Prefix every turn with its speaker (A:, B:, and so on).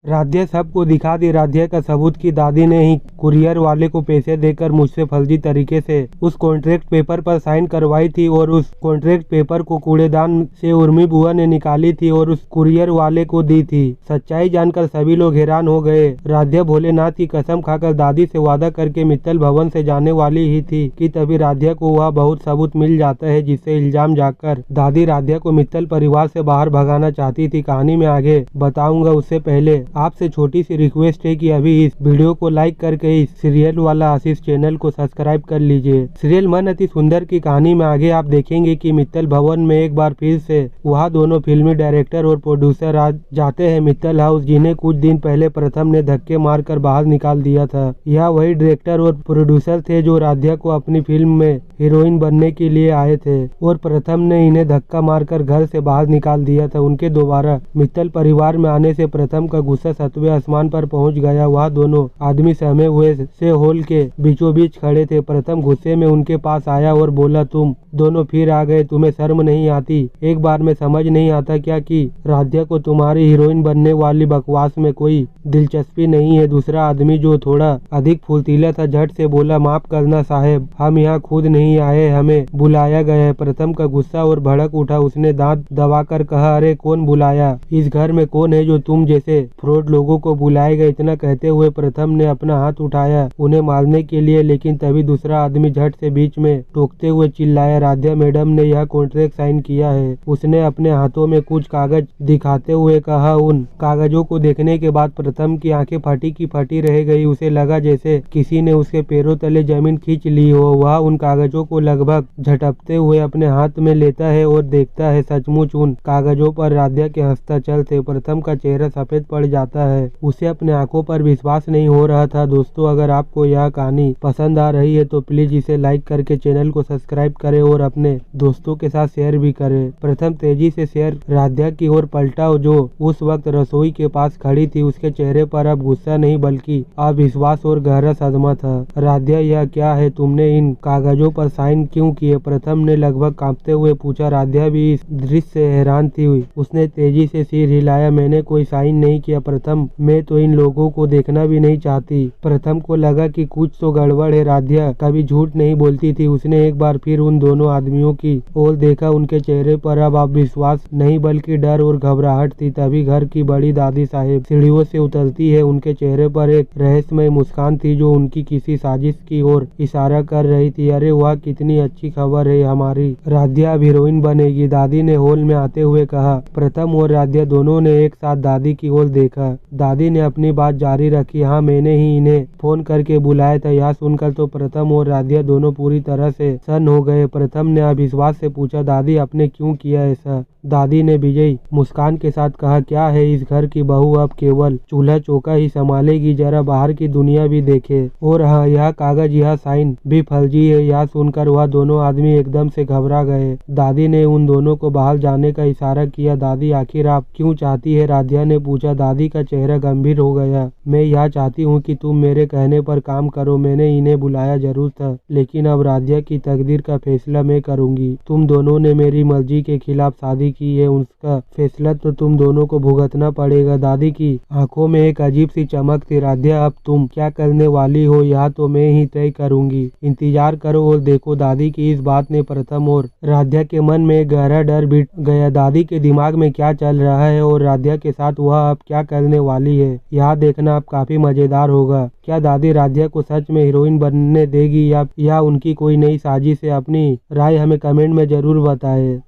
A: राध्या सबको दिखा दी। राध्या का सबूत कि दादी ने ही कुरियर वाले को पैसे देकर मुझसे फर्जी तरीके से उस कॉन्ट्रैक्ट पेपर पर साइन करवाई थी और उस कॉन्ट्रैक्ट पेपर को कूड़ेदान से उर्मी बुआ ने निकाली थी और उस कुरियर वाले को दी थी। सच्चाई जानकर सभी लोग हैरान हो गए। राध्या भोलेनाथ की कसम खाकर दादी से वादा करके मित्तल भवन से जाने वाली ही थी कि तभी राध्या को वह बहुत सबूत मिल जाता है जिससे इल्जाम जाकर दादी राध्या को मित्तल परिवार से बाहर भगाना चाहती थी। कहानी में आगे बताऊंगा, उससे पहले आपसे छोटी सी रिक्वेस्ट है कि अभी इस वीडियो को लाइक करके इस सीरियल वाला आशीष चैनल को सब्सक्राइब कर लीजिए। सीरियल मन अति सुंदर की कहानी में आगे आप देखेंगे कि मित्तल भवन में एक बार फिर से वहाँ दोनों फिल्मी डायरेक्टर और प्रोड्यूसर आ जाते हैं मित्तल हाउस, जिन्हें कुछ दिन पहले प्रथम ने धक्के मारकर बाहर निकाल दिया था। यह वही डायरेक्टर और प्रोड्यूसर थे जो राध्या को अपनी फिल्म में हीरोइन बनने के लिए आए थे और प्रथम ने इन्हें धक्का मारकर घर से बाहर निकाल दिया था। उनके दोबारा मित्तल परिवार में आने से प्रथम का गुस्सा सतवें आसमान पर पहुंच गया। वह दोनों आदमी सहमे हुए से हॉल के बीचों बीच खड़े थे। प्रथम गुस्से में उनके पास आया और बोला, तुम दोनों फिर आ गए, तुम्हें शर्म नहीं आती? एक बार में समझ नहीं आता क्या कि राध्या को तुम्हारी हीरोइन बनने वाली बकवास में कोई दिलचस्पी नहीं है? दूसरा आदमी जो थोड़ा अधिक फुर्तीला था झट से बोला, माफ करना साहब, हम यहाँ खुद नहीं आए, हमें बुलाया गया है। प्रथम का गुस्सा और भड़क उठा। उसने दांत दबाकर कहा, अरे कौन बुलाया? इस घर में कौन है जो तुम जैसे फ्रॉड लोगों को बुलाएगा? इतना कहते हुए प्रथम ने अपना हाथ उठाया उन्हें मारने के लिए, लेकिन तभी दूसरा आदमी झट से बीच में टोकते हुए चिल्लाया, राध्या मैडम ने यह कॉन्ट्रैक्ट साइन किया है। उसने अपने हाथों में कुछ कागज दिखाते हुए कहा। उन कागजों को देखने के बाद प्रथम की आंखें फटी की फटी रह गई। उसे लगा जैसे किसी ने उसके पैरों तले जमीन खींच ली हो। वह उन कागजों को लगभग झटपते हुए अपने हाथ में लेता है और देखता है सचमुच उन कागजों पर राध्या के हस्ताक्षर थे। प्रथम का चेहरा सफेद पड़ जाता है। उसे अपने आंखों पर विश्वास नहीं हो रहा था। दोस्तों, अगर आपको यह कहानी पसंद आ रही है तो प्लीज इसे लाइक करके चैनल को सब्सक्राइब करें और अपने दोस्तों के साथ शेयर भी करें। प्रथम तेजी से शेयर राध्या की ओर पलटा जो उस वक्त रसोई के पास खड़ी थी। उसके चेहरे पर अब गुस्सा नहीं बल्कि अविश्वास और गहरा सदमा था। राध्या, यह क्या है? तुमने इन कागजों पर साइन क्यों किए? प्रथम ने लगभग कांपते हुए पूछा। राध्या भी इस दृश्य से हैरान थी। उसने तेजी से सिर हिलाया, मैंने कोई साइन नहीं किया प्रथम, मैं तो इन लोगों को देखना भी नहीं चाहती। प्रथम को लगा कि कुछ तो गड़बड़ है। राध्या कभी झूठ नहीं बोलती थी। उसने एक बार फिर उन दोनों आदमियों की ओर देखा। उनके चेहरे पर अब विश्वास नहीं बल्कि डर और घबराहट थी। तभी घर की बड़ी दादी साहिब सीढ़ियों से उतरती है। उनके चेहरे पर एक रहस्यमय मुस्कान थी जो उनकी किसी साजिश की ओर इशारा कर रही थी। अरे वाह, कितनी अच्छी खबर है, हमारी राध्या अब हीरोइन बनेगी, दादी ने हॉल में आते हुए कहा। प्रथम और राध्या दोनों ने एक साथ दादी की ओर देखा। दादी ने अपनी बात जारी रखी, हाँ मैंने ही इन्हें फोन करके बुलाया था। यह सुनकर तो प्रथम और राध्या दोनों पूरी तरह से सन्न हो गए। प्रथम ने अविश्वास से पूछा, दादी आपने क्यों किया ऐसा? दादी ने विजयी मुस्कान के साथ कहा, क्या है, इस घर की बहू अब केवल चूल्हा चौका ही संभालेगी, जरा बाहर की दुनिया भी देखे। और हाँ, यह कागज, यह साइन भी फर्जी है। यह सुनकर वह दोनों आदमी एकदम से घबरा गए। दादी ने उन दोनों को बाहर जाने का इशारा किया। दादी, आखिर आप क्यों चाहती है? राध्या ने पूछा। दादी का चेहरा गंभीर हो गया। मैं यह चाहती हूँ कि तुम मेरे कहने पर काम करो। मैंने इन्हें बुलाया जरूर था, लेकिन अब राध्या की तकदीर का फैसला मैं करूंगी। तुम दोनों ने मेरी मर्जी के खिलाफ शादी की है, उसका फैसला तो तुम दोनों को भुगतना पड़ेगा। दादी की आंखों में एक अजीब सी चमक थी। राध्या, अब तुम क्या करने वाली हो यह तो मैं ही तय करूंगी, इंतजार करो और देखो। दादी की इस बात ने प्रथम और राध्या के मन में एक गहरा डर बिठ गया। दादी के दिमाग में क्या चल रहा है और राध्या के साथ वह अब क्या करने वाली है, यह देखना अब काफी मजेदार होगा। क्या दादी राध्या को सच में हीरोइन बनने देगी या उनकी कोई नई साजिश है? अपनी राय हमें कमेंट में जरूर बताएं।